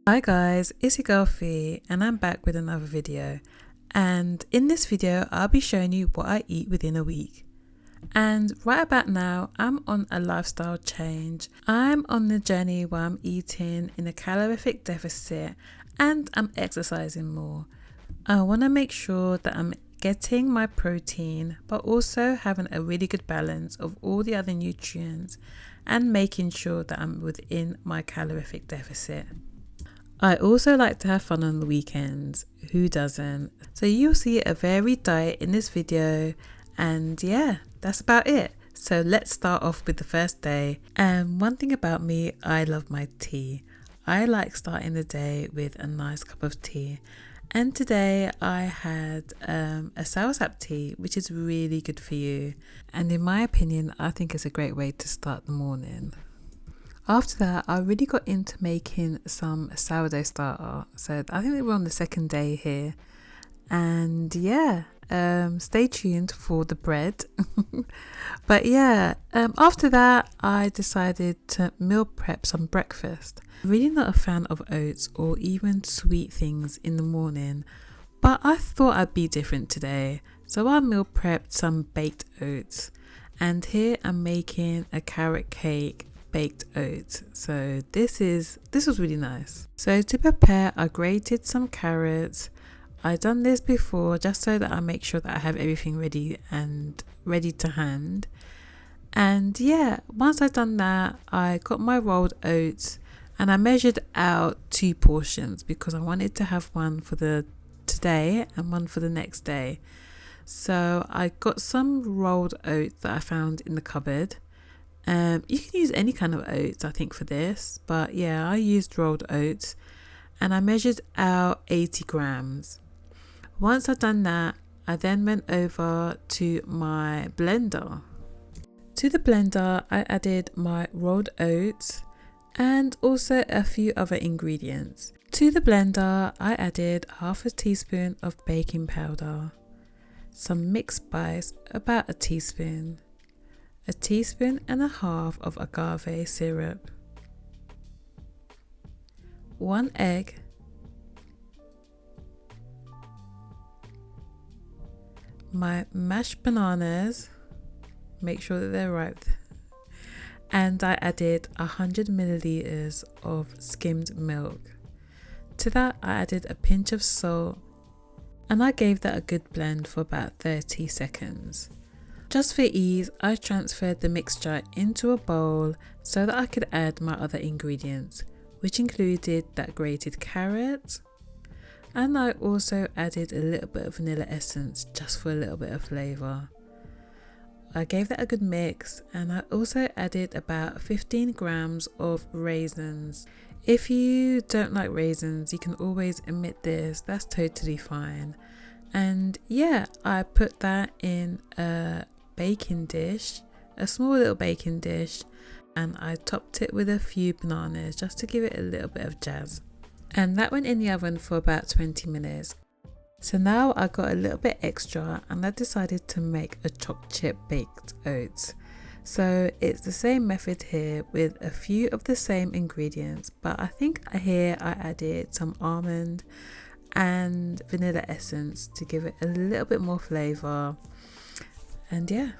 Hi guys, it's your girl Fee and I'm back with another video, and in this video I'll be showing you what I eat within a week. And right about now I'm on a lifestyle change. I'm on the journey where I'm eating in a calorific deficit and I'm exercising more. I want to make sure that I'm getting my protein but also having a really good balance of all the other nutrients and making sure that I'm within my calorific deficit. I also like to have fun on the weekends, who doesn't? So you'll see a varied diet in this video, and yeah, that's about it. So let's start off with the first day. And one thing about me, I love my tea. I like starting the day with a nice cup of tea. And today I had a soursop tea, which is really good for you. And in my opinion, I think it's a great way to start the morning. After that, I really got into making some sourdough starter. So I think we're on the second day here. And yeah, stay tuned for the bread. But yeah, after that, I decided to meal prep some breakfast. Really not a fan of oats or even sweet things in the morning. But I thought I'd be different today. So I meal prepped some baked oats. And here I'm making a carrot cake baked oats. So this was really nice. So to prepare, I grated some carrots. I've done this before just so that I make sure that I have everything ready to hand. And yeah, once I've done that, I got my rolled oats and I measured out 2 portions because I wanted to have one for the today and one for the next day. So I got some rolled oats that I found in the cupboard. You can use any kind of oats, I think, for this, but yeah, I used rolled oats and I measured out 80 grams. Once I'd done that, I then went over to my blender. To the blender, I added my rolled oats and also a few other ingredients. To the blender, I added half a teaspoon of baking powder, some mixed spice, about a teaspoon and a half of agave syrup, 1 egg, my mashed bananas, make sure that they're ripe, and I added 100 milliliters of skimmed milk. To that I added a pinch of salt and I gave that a good blend for about 30 seconds. Just for ease, I transferred the mixture into a bowl so that I could add my other ingredients, which included that grated carrot, and I also added a little bit of vanilla essence just for a little bit of flavour. I gave that a good mix and I also added about 15 grams of raisins. If you don't like raisins, you can always omit this, that's totally fine. And yeah, I put that in a baking dish, a small little baking dish, and I topped it with a few bananas just to give it a little bit of jazz. And that went in the oven for about 20 minutes. So now I got a little bit extra and I decided to make a chopped chip baked oats. So it's the same method here with a few of the same ingredients, but I think here I added some almond and vanilla essence to give it a little bit more flavour. And yeah,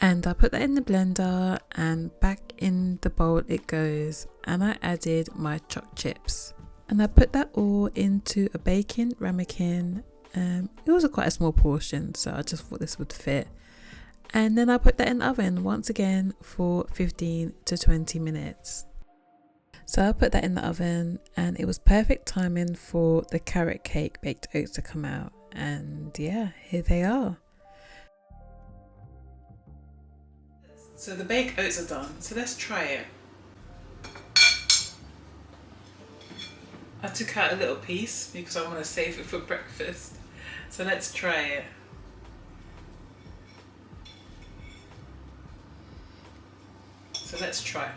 and I put that in the blender and back in the bowl it goes, and I added my chopped chips and I put that all into a baking ramekin. It was quite a small portion, so I just thought this would fit. And then I put that in the oven once again for 15 to 20 minutes. So I put that in the oven and it was perfect timing for the carrot cake baked oats to come out. And yeah, here they are. So the baked oats are done, so let's try it. I took out a little piece because I want to save it for breakfast. So let's try it. So let's try.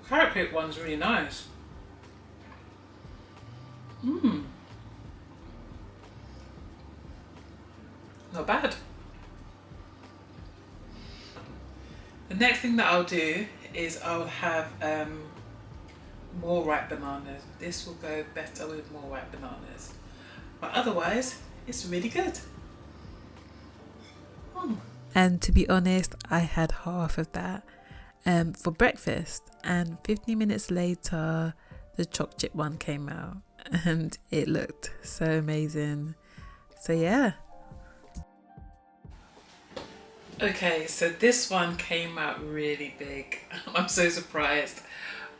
Carrot cake one's really nice. Not bad. The next thing that I'll do is I'll have more ripe bananas. This will go better with more ripe bananas. But otherwise, it's really good. And to be honest, I had half of that for breakfast, and 15 minutes later the choc chip one came out and it looked so amazing. So yeah. Okay, so this one came out really big. I'm so surprised,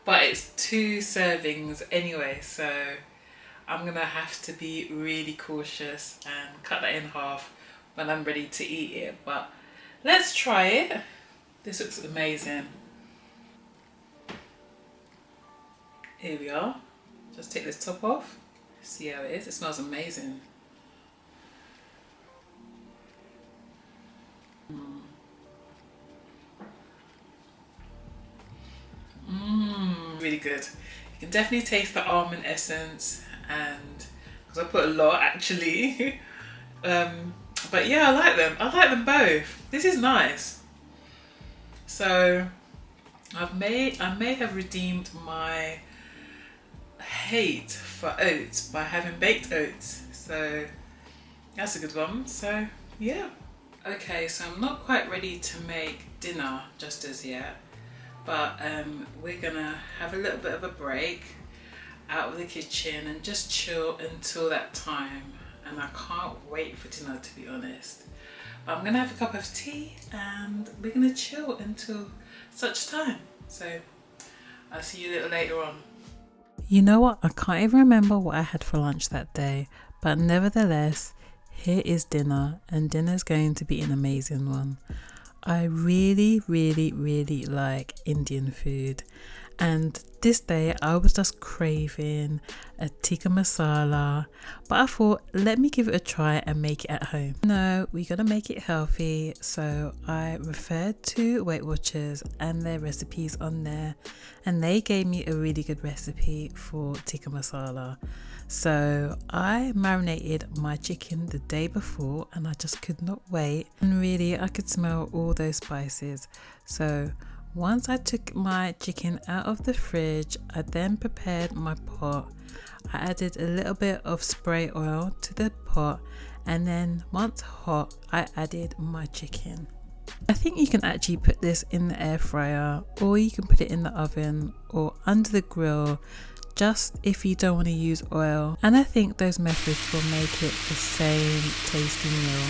but it's 2 servings anyway, so I'm gonna have to be really cautious and cut that in half when I'm ready to eat it. But let's try it. This looks amazing. Here we are. Just take this top off. See how it is. It smells amazing. Really good. You can definitely taste the almond essence, and because I put a lot actually. But yeah, I like them. I like them both. This is nice. So I may have redeemed my hate for oats by having baked oats. So that's a good one. So yeah. Okay, so I'm not quite ready to make dinner just as yet, but we're gonna have a little bit of a break out of the kitchen and just chill until that time. And I can't wait for dinner, to be honest. But I'm gonna have a cup of tea and we're gonna chill until such time. So I'll see you a little later on. You know what? I can't even remember what I had for lunch that day, but nevertheless, here is dinner, and dinner's going to be an amazing one. I really like Indian food, and this day I was just craving a tikka masala, but I thought, let me give it a try and make it at home. No, we gotta make it healthy, so I referred to Weight Watchers and their recipes on there, and they gave me a really good recipe for tikka masala. So I marinated my chicken the day before, and I just could not wait, and really I could smell all those spices. So once I took my chicken out of the fridge, I then prepared my pot. I added a little bit of spray oil to the pot, and then once hot, I added my chicken. I think you can actually put this in the air fryer, or you can put it in the oven or under the grill, just if you don't want to use oil. And I think those methods will make it the same tasty meal.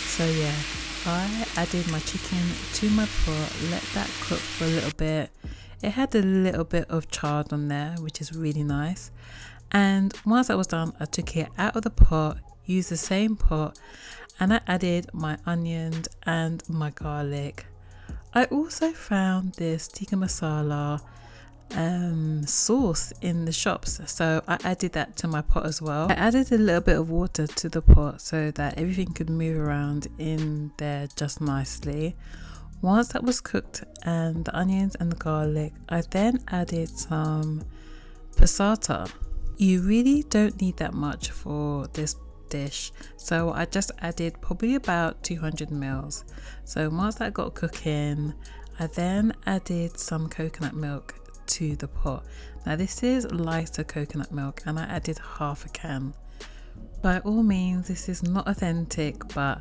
So yeah, I added my chicken to my pot, let that cook for a little bit. It had a little bit of chard on there, which is really nice. And once that was done, I took it out of the pot, used the same pot, and I added my onions and my garlic. I also found this tikka masala sauce in the shops, so I added that to my pot as well. I added a little bit of water to the pot so that everything could move around in there just nicely. Once that was cooked and the onions and the garlic, I then added some passata. You really don't need that much for this dish, so I just added probably about 200 mils. So once that got cooking, I then added some coconut milk to the pot. Now this is lighter coconut milk, and I added half a can. By all means, this is not authentic, but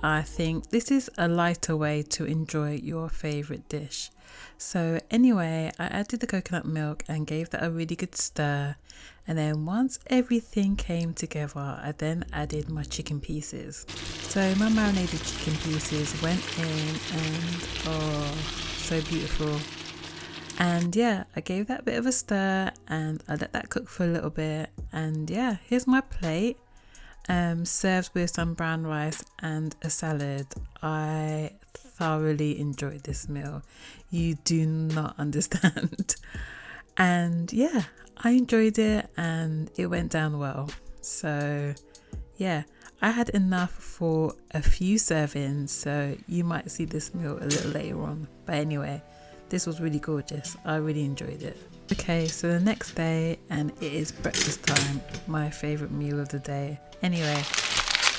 I think this is a lighter way to enjoy your favorite dish. So anyway, I added the coconut milk and gave that a really good stir, and then once everything came together, I then added my chicken pieces. So my marinated chicken pieces went in, and oh, so beautiful. And yeah, I gave that a bit of a stir and I let that cook for a little bit. And yeah, here's my plate, served with some brown rice and a salad. I thoroughly enjoyed this meal. You do not understand. And yeah, I enjoyed it and it went down well. So yeah, I had enough for a few servings, so you might see this meal a little later on. But anyway, this was really gorgeous. I really enjoyed it. Okay, so the next day, and it is breakfast time, my favorite meal of the day. Anyway,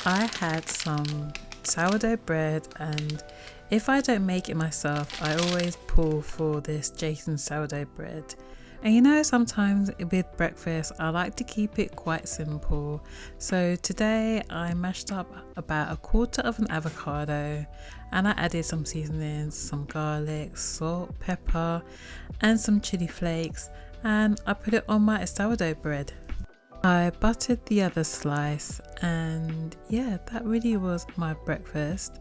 I had some sourdough bread, and if I don't make it myself, I always pull for this Jason sourdough bread. And you know, sometimes with breakfast, I like to keep it quite simple. So today I mashed up about a quarter of an avocado and I added some seasonings, some garlic, salt, pepper, and some chili flakes, and I put it on my sourdough bread. I buttered the other slice, and yeah, that really was my breakfast.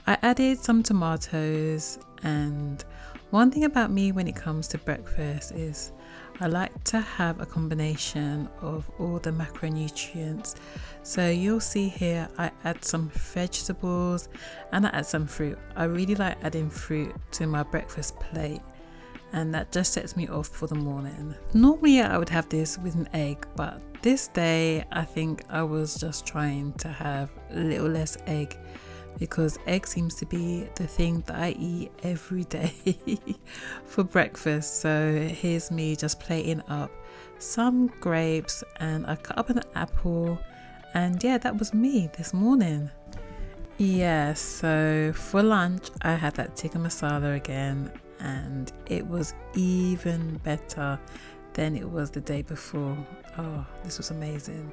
I added some tomatoes, and one thing about me when it comes to breakfast is I like to have a combination of all the macronutrients. So you'll see here I add some vegetables and I add some fruit. I really like adding fruit to my breakfast plate, and that just sets me off for the morning. Normally I would have this with an egg, but this day I think I was just trying to have a little less egg, because egg seems to be the thing that I eat every day for breakfast. So here's me just plating up some grapes, and I cut up an apple, and yeah, that was me this morning. Yeah, so for lunch I had that tikka masala again, and it was even better than it was the day before. Oh, this was amazing.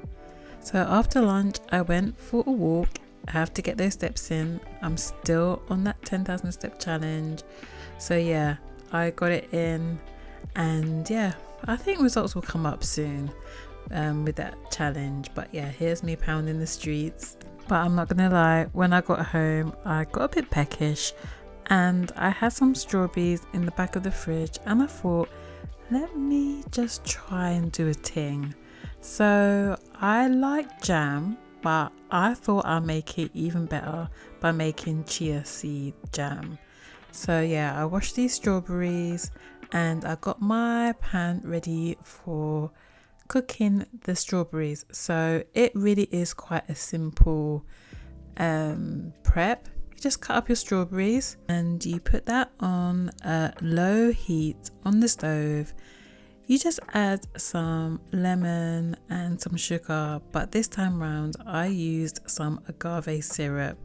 So after lunch I went for a walk. I have to get those steps in. I'm still on that 10,000 step challenge. So yeah, I got it in, and yeah, I think results will come up soon with that challenge. But yeah, here's me pounding the streets. But I'm not gonna lie, when I got home I got a bit peckish, and I had some strawberries in the back of the fridge, and I thought, let me just try and do a ting. So I like jam, but I thought I'd make it even better by making chia seed jam. So yeah, I washed these strawberries and I got my pan ready for cooking the strawberries. So it really is quite a simple prep. You just cut up your strawberries and you put that on a low heat on the stove. You just add some lemon and some sugar, but this time round I used some agave syrup.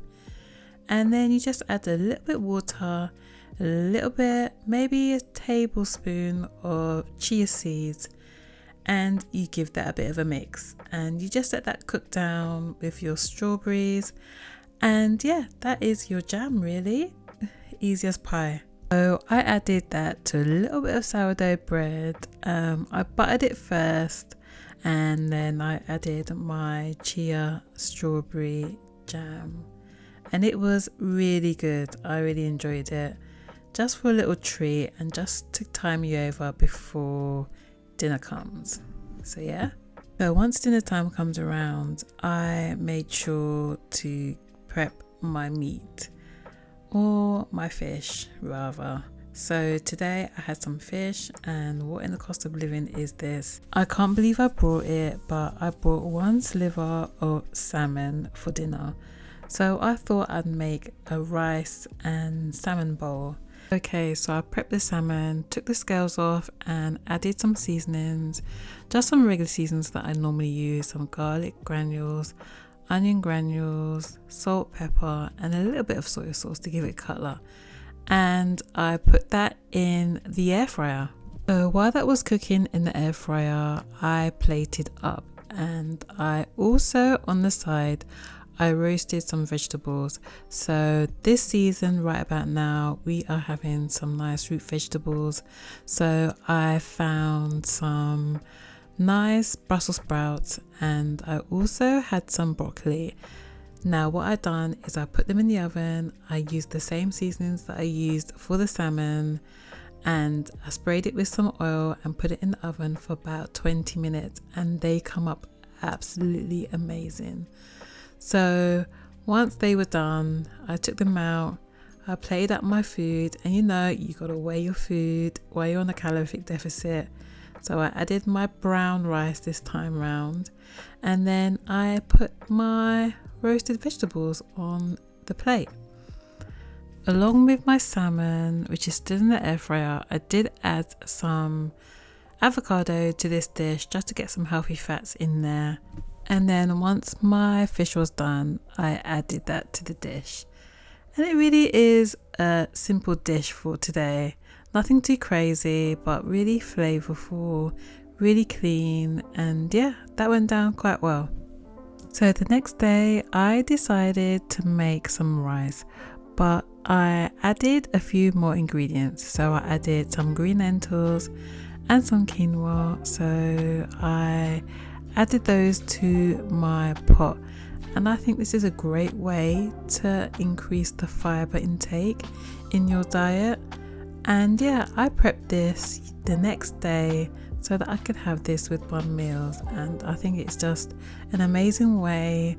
And then you just add a little bit water, a little bit, maybe a tablespoon of chia seeds, and you give that a bit of a mix. And you just let that cook down with your strawberries. And yeah, that is your jam really. Easy as pie. So I added that to a little bit of sourdough bread. I buttered it first, and then I added my chia strawberry jam, and it was really good. I really enjoyed it, just for a little treat and just to tie me over before dinner comes. So yeah, so once dinner time comes around, I made sure to prep my meat, or my fish rather. So today I had some fish, and what in the cost of living is this? I can't believe I brought it, but I brought one sliver of salmon for dinner. So I thought I'd make a rice and salmon bowl. Okay, so I prepped the salmon, took the scales off, and added some seasonings, just some regular seasonings that I normally use, some garlic granules, onion granules, salt, pepper, and a little bit of soy sauce to give it colour. And I put that in the air fryer. So while that was cooking in the air fryer, I plated up, and I also on the side I roasted some vegetables. So this season right about now we are having some nice root vegetables. So I found some nice Brussels sprouts, and I also had some broccoli. Now what I done is I put them in the oven. I used the same seasonings that I used for the salmon, and I sprayed it with some oil and put it in the oven for about 20 minutes, and they come up absolutely amazing. So once they were done, I took them out, I plated up my food, and you know, you gotta weigh your food while you're on a calorific deficit. So I added my brown rice this time round, and then I put my roasted vegetables on the plate. Along with my salmon, which is still in the air fryer, I did add some avocado to this dish just to get some healthy fats in there. And then once my fish was done, I added that to the dish. And it really is a simple dish for today. Nothing too crazy, but really flavorful, really clean, and yeah, that went down quite well. So the next day I decided to make some rice, but I added a few more ingredients. So I added some green lentils and some quinoa. So I added those to my pot, and I think this is a great way to increase the fiber intake in your diet. And yeah, I prepped this the next day so that I could have this with my meals, and I think it's just an amazing way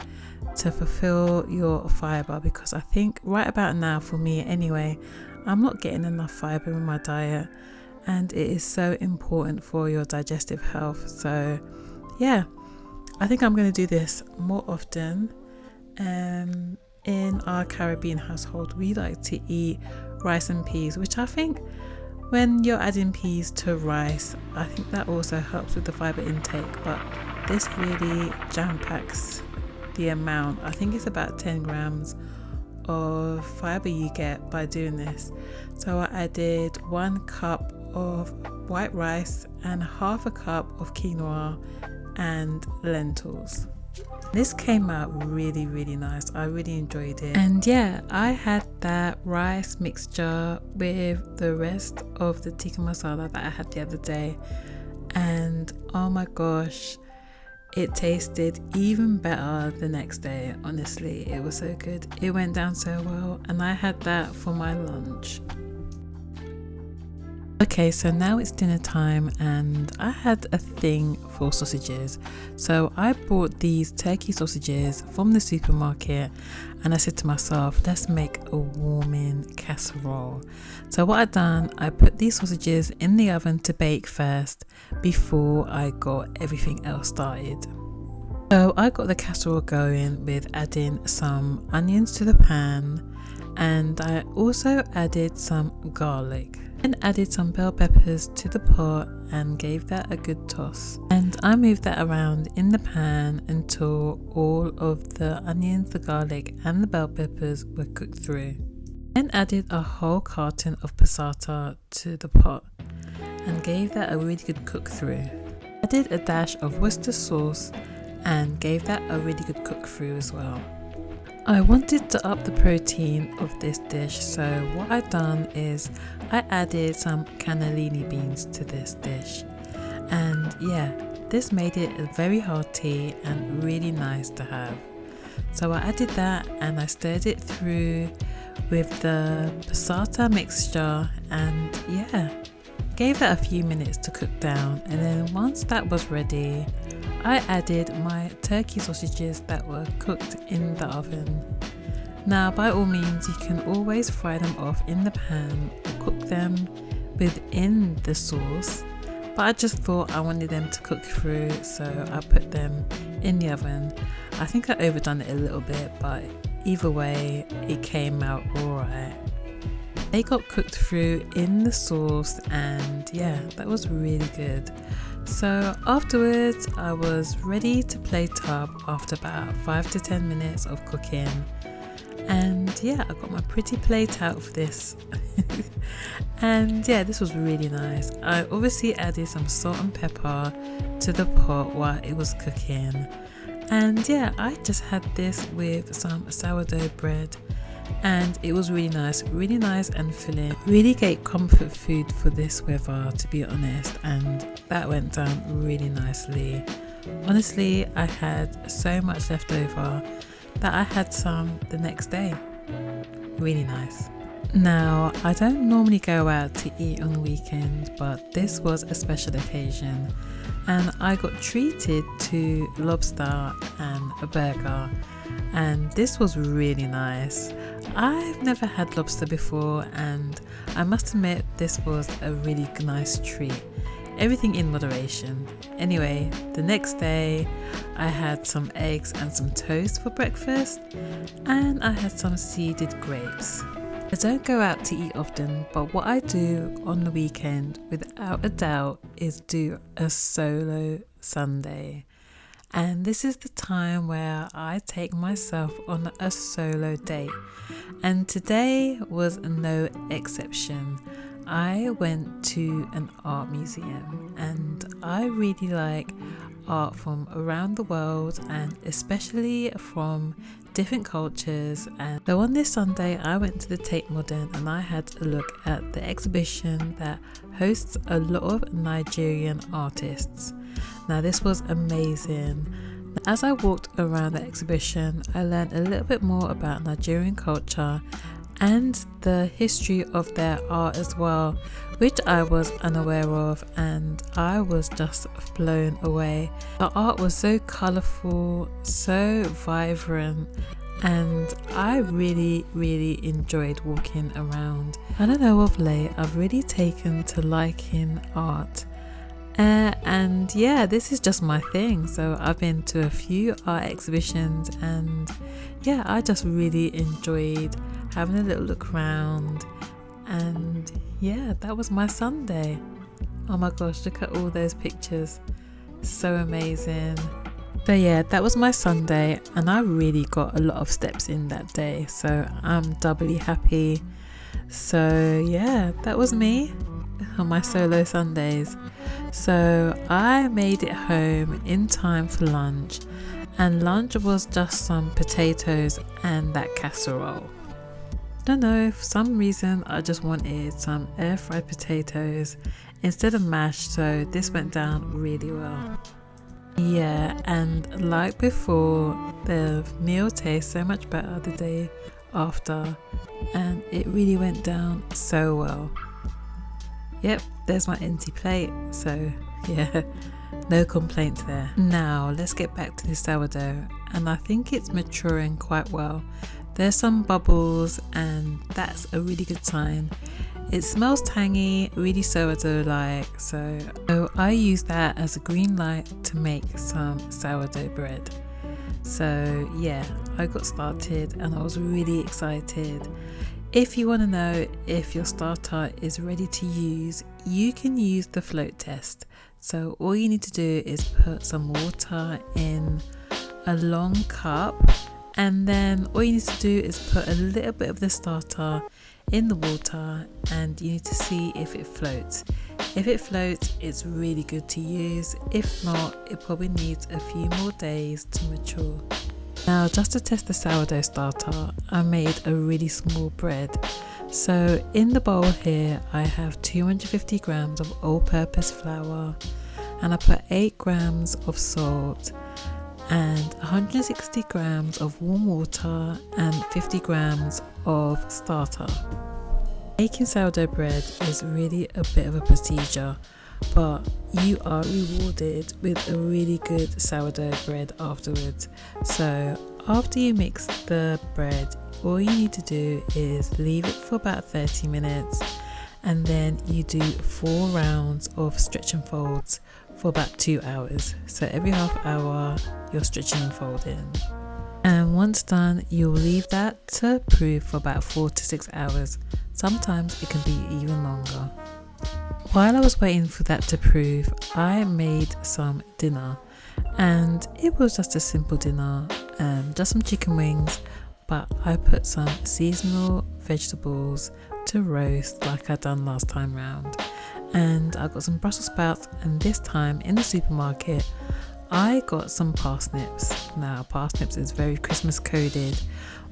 to fulfill your fiber, because I think right about now, for me anyway, I'm not getting enough fiber in my diet, and it is so important for your digestive health. So yeah, I think I'm going to do this more often. In our Caribbean household, we like to eat rice and peas, which I think when you're adding peas to rice, I think that also helps with the fiber intake, but this really jam packs the amount. I think it's about 10 grams of fiber you get by doing this. So I added 1 cup of white rice and half a cup of quinoa and lentils. This came out really, really nice. I really enjoyed it. And yeah, I had that rice mixture with the rest of the tikka masala that I had the other day, and oh my gosh, it tasted even better the next day. Honestly, it was so good. It went down so well, and I had that for my lunch. Okay, so now it's dinner time, and I had a thing for sausages. So I bought these turkey sausages from the supermarket, and I said to myself, let's make a warming casserole. So what I done, I put these sausages in the oven to bake first before I got everything else started. So I got the casserole going with adding some onions to the pan, and I also added some garlic. And added some bell peppers to the pot and gave that a good toss. And I moved that around in the pan until all of the onions, the garlic and the bell peppers were cooked through. Then added a whole carton of passata to the pot and gave that a really good cook through. Added a dash of Worcester sauce and gave that a really good cook through as well. I wanted to up the protein of this dish, so what I done is I added some cannellini beans to this dish, and yeah, this made it very hearty and really nice to have. So I added that and I stirred it through with the passata mixture, and yeah, gave that a few minutes to cook down. And then once that was ready, I added my turkey sausages that were cooked in the oven. Now, by all means, you can always fry them off in the pan or cook them within the sauce, but I just thought I wanted them to cook through, so I put them in the oven. I think I overdone it a little bit, but either way, it came out alright. They got cooked through in the sauce, and yeah, that was really good. So afterwards, I was ready to plate up after about 5 to 10 minutes of cooking. And yeah, I got my pretty plate out for this. And yeah, this was really nice. I obviously added some salt and pepper to the pot while it was cooking. And yeah, I just had this with some sourdough bread, and it was really nice and filling. Really great comfort food for this weather, to be honest, and that went down really nicely. Honestly, I had so much left over that I had some the next day. Really nice. Now, I don't normally go out to eat on the weekend, but this was a special occasion, and I got treated to lobster and a burger, and this was really nice. I've never had lobster before, and I must admit this was a really nice treat. Everything in moderation. Anyway, the next day I had some eggs and some toast for breakfast, and I had some seeded grapes. I don't go out to eat often, but what I do on the weekend without a doubt is do a solo Sunday. and this is the time where I take myself on a solo date, and today was no exception. I went to an art museum, and I really like art from around the world and especially from different cultures. And so on this Sunday I went to the Tate Modern and I had a look at the exhibition that hosts a lot of Nigerian artists. Now this was amazing. As I walked around the exhibition, I learned a little bit more about Nigerian culture and the history of their art as well, which I was unaware of, and I was just blown away. The art was so colourful, so vibrant, and I really enjoyed walking around. I don't know, of late I've really taken to liking art. And yeah, this is just my thing. So I've been to a few art exhibitions, and yeah, I just really enjoyed having a little look around. And yeah, that was my Sunday. Oh my gosh, look at all those pictures, so amazing. So yeah, that was my Sunday, and I really got a lot of steps in that day, so I'm doubly happy. So yeah, that was me on my solo Sundays. So I made it home in time for lunch, and lunch was just some potatoes and that casserole. Don't know, for some reason I just wanted some air fried potatoes instead of mashed, so this went down really well. Yeah, and like before, the meal tastes so much better the day after, and it really went down so well. Yep, there's my empty plate, so yeah, no complaints there. Now let's get back to the sourdough, and I think it's maturing quite well. There's some bubbles, and that's a really good sign. It smells tangy, really sourdough like, so I use that as a green light to make some sourdough bread. So yeah, I got started and I was really excited. If you want to know if your starter is ready to use, you can use the float test. So all you need to do is put some water in a long cup, and then all you need to do is put a little bit of the starter in the water, and you need to see if it floats. If it floats, it's really good to use. If not, it probably needs a few more days to mature. Now, just to test the sourdough starter, I made a really small bread. So in the bowl here, I have 250 grams of all-purpose flour, and I put 8 grams of salt and 160 grams of warm water and 50 grams of starter. Making sourdough bread is really a bit of a procedure, but you are rewarded with a really good sourdough bread afterwards. So after you mix the bread, all you need to do is leave it for about 30 minutes, and then you do 4 rounds of stretch and folds for about 2 hours. So every half hour you're stretching and folding, and once done you'll leave that to proof for about 4 to 6 hours. Sometimes it can be even longer. While I was waiting for that to prove, I made some dinner, and it was just a simple dinner, just some chicken wings, but I put some seasonal vegetables to roast like I done last time round, and I got some Brussels sprouts, and this time in the supermarket I got some parsnips. Now parsnips is very Christmas coded,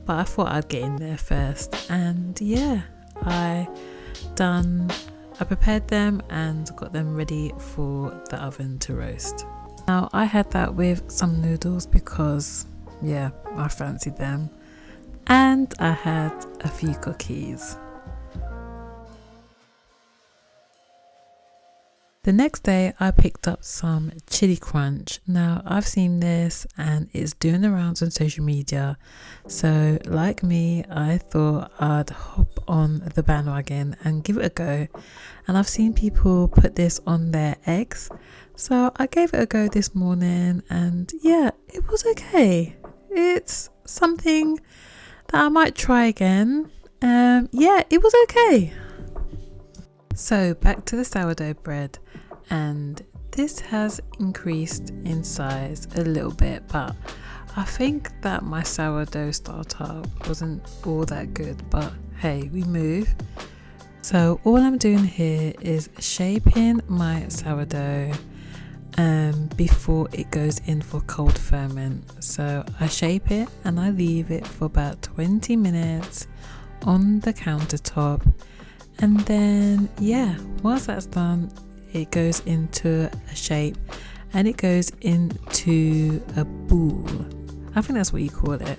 but I thought I'd get in there first, and yeah, I prepared them and got them ready for the oven to roast. Now I had that with some noodles because yeah, I fancied them, and I had a few cookies. The next day I picked up some chili crunch. Now I've seen this and it's doing the rounds on social media, so like me, I thought I'd hop on the bandwagon and give it a go, and I've seen people put this on their eggs, so I gave it a go this morning, and yeah, it was okay. It's something that I might try again. Yeah, it was okay. So back to the sourdough bread, and This has increased in size a little bit, but I think that my sourdough starter wasn't all that good, but hey, we move. So all I'm doing here is shaping my sourdough before it goes in for cold ferment. So I shape it and I leave it for about 20 minutes on the countertop, and then once that's done, it goes into a shape and it goes into a boule. I think that's what you call it.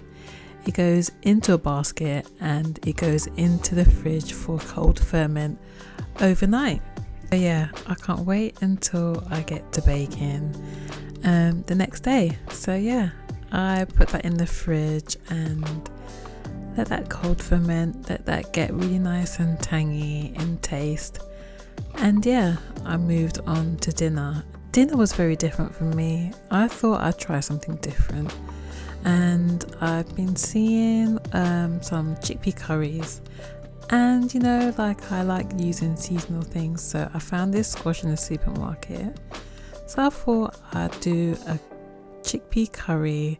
It goes into a basket and it goes into the fridge for cold ferment overnight. So I can't wait until I get to baking the next day. So I put that in the fridge and let that cold ferment, let that get really nice and tangy in taste. And I moved on to dinner. Dinner was very different for me. I thought I'd try something different. And I've been seeing some chickpea curries, and I like using seasonal things, so I found this squash in the supermarket. So I thought I'd do a chickpea curry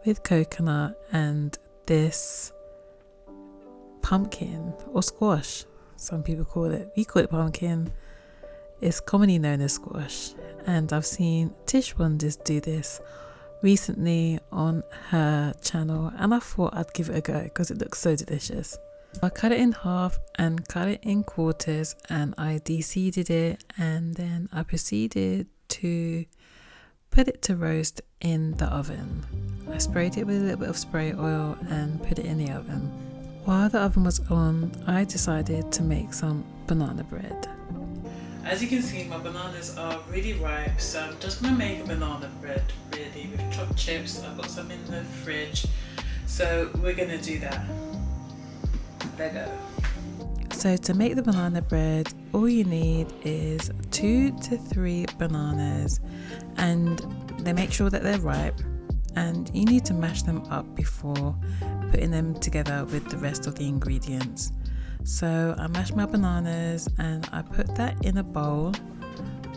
with coconut and this pumpkin or squash, some people call it. We call it pumpkin. It's commonly known as squash, and I've seen Tish Wonders do this recently on her channel, and I thought I'd give it a go because it looks so delicious. I cut it in half and cut it in quarters, and I de-seeded it, and then I proceeded to put it to roast in the oven. I sprayed it with a little bit of spray oil and put it in the oven. While the oven was on, I decided to make some banana bread. As you can see, my bananas are really ripe, so I'm just going to make a banana bread really with chopped chips. I've got some in the fridge, so we're going to do that. Let go. So to make the banana bread, all you need is 2 to 3 bananas, and they make sure that they're ripe, and you need to mash them up before putting them together with the rest of the ingredients. So I mashed my bananas and I put that in a bowl.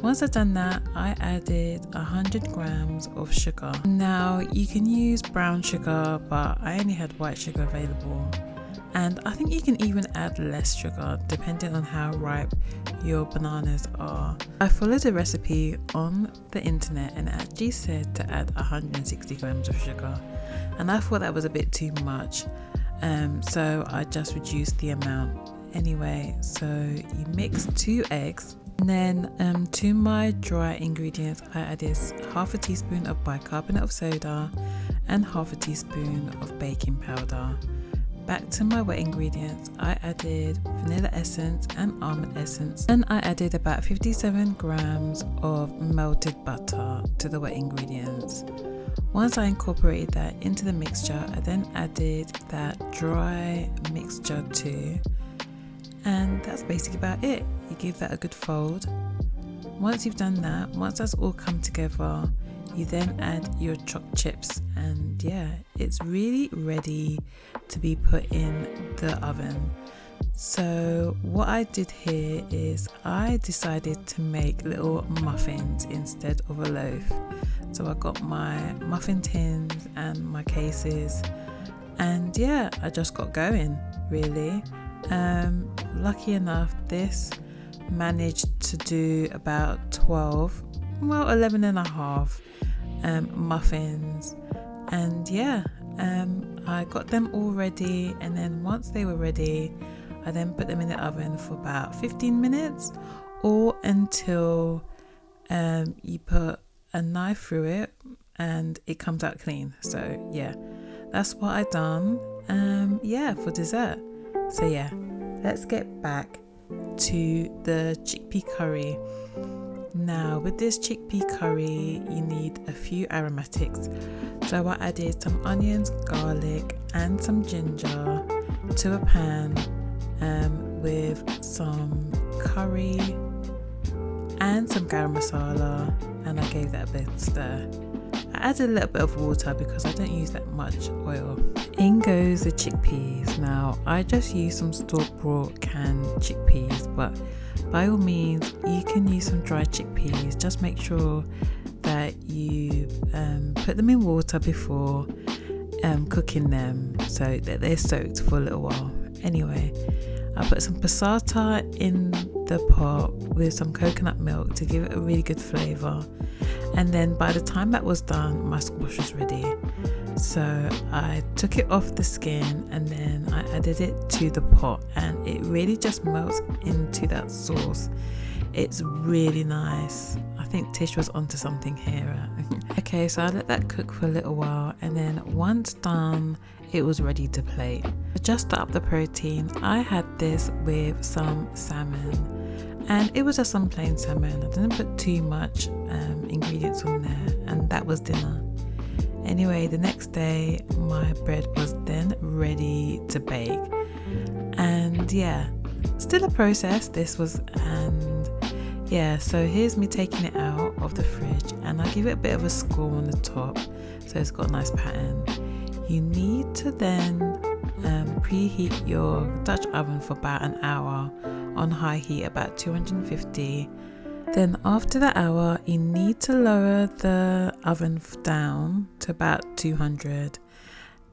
Once I've done that, I added 100 grams of sugar. Now you can use brown sugar, but I only had white sugar available. And I think you can even add less sugar depending on how ripe your bananas are. I followed a recipe on the internet and it actually said to add 160 grams of sugar. And I thought that was a bit too much. So I just reduced the amount anyway. So you mix 2 eggs, and then to my dry ingredients I added half a teaspoon of bicarbonate of soda and half a teaspoon of baking powder. Back to my wet ingredients, I added vanilla essence and almond essence, and I added about 57 grams of melted butter to the wet ingredients. Once I incorporated that into the mixture, I then added that dry mixture too, and that's basically about it. You give that a good fold. Once you've done that, once that's all come together, you then add your chopped chips, and it's really ready to be put in the oven. So what I did here is I decided to make little muffins instead of a loaf. So I got my muffin tins and my cases, and I just got going really. Lucky enough, this managed to do about 11 and a half muffins, and I got them all ready, and then once they were ready I then put them in the oven for about 15 minutes or until you put a knife through it and it comes out clean. So that's what I done for dessert. So let's get back to the chickpea curry. Now with this chickpea curry you need a few aromatics, so I added some onions, garlic and some ginger to a pan with some curry and some garam masala, and I gave that a bit of stir. I added a little bit of water because I don't use that much oil. In goes the chickpeas. Now I just used some store-bought canned chickpeas, but by all means you can use some dried chickpeas. Just make sure that you put them in water before cooking them so that they're soaked for a little while. Anyway, I put some passata in the pot with some coconut milk to give it a really good flavour, and then by the time that was done, my squash was ready. So I took it off the skin and then I added it to the pot, and it really just melts into that sauce. It's really nice. I think Tish was onto something here. Okay, so I let that cook for a little while, and then once done, it was ready to plate. Just to up the protein, I had this with some salmon, and it was just some plain salmon. I didn't put too much ingredients on there, and that was dinner. Anyway, the next day my bread was then ready to bake, and yeah, still a process this was. And yeah, so here's me taking it out of the fridge, and I give it a bit of a score on the top so it's got a nice pattern. You need to then preheat your Dutch oven for about an hour on high heat, about 250. Then after the hour, you need to lower the oven down to about 200.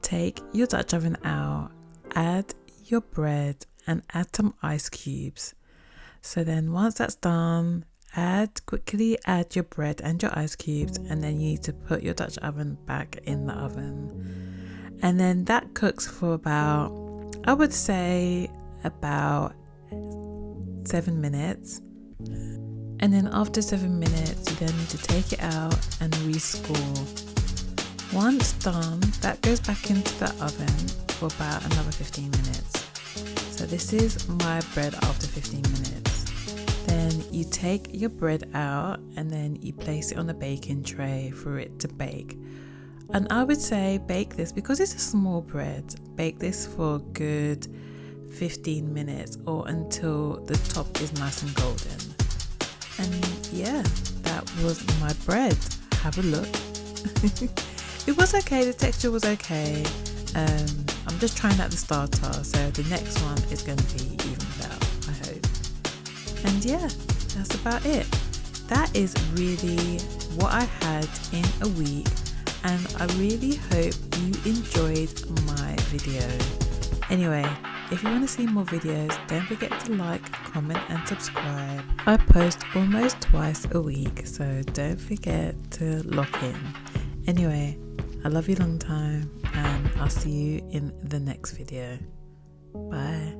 Take your Dutch oven out, add your bread, and add some ice cubes. So then once that's done, quickly add your bread and your ice cubes, and then you need to put your Dutch oven back in the oven. And then that cooks for about, I would say about 7 minutes. And then after 7 minutes, you then need to take it out and rescore. Once done, that goes back into the oven for about another 15 minutes. So this is my bread after 15 minutes. Then you take your bread out and then you place it on a baking tray for it to bake. And I would say bake this, because it's a small bread, bake this for a good 15 minutes or until the top is nice and golden. And yeah, that was my bread. Have a look. It was okay, the texture was okay. I'm just trying out the starter, so the next one is going to be even better, I hope. And yeah, that's about it. That is really what I had in a week, and I really hope you enjoyed my video. Anyway, if you want to see more videos, don't forget to like, comment and subscribe. I post almost twice a week, so don't forget to lock in. Anyway, I love you long time, and I'll see you in the next video. Bye.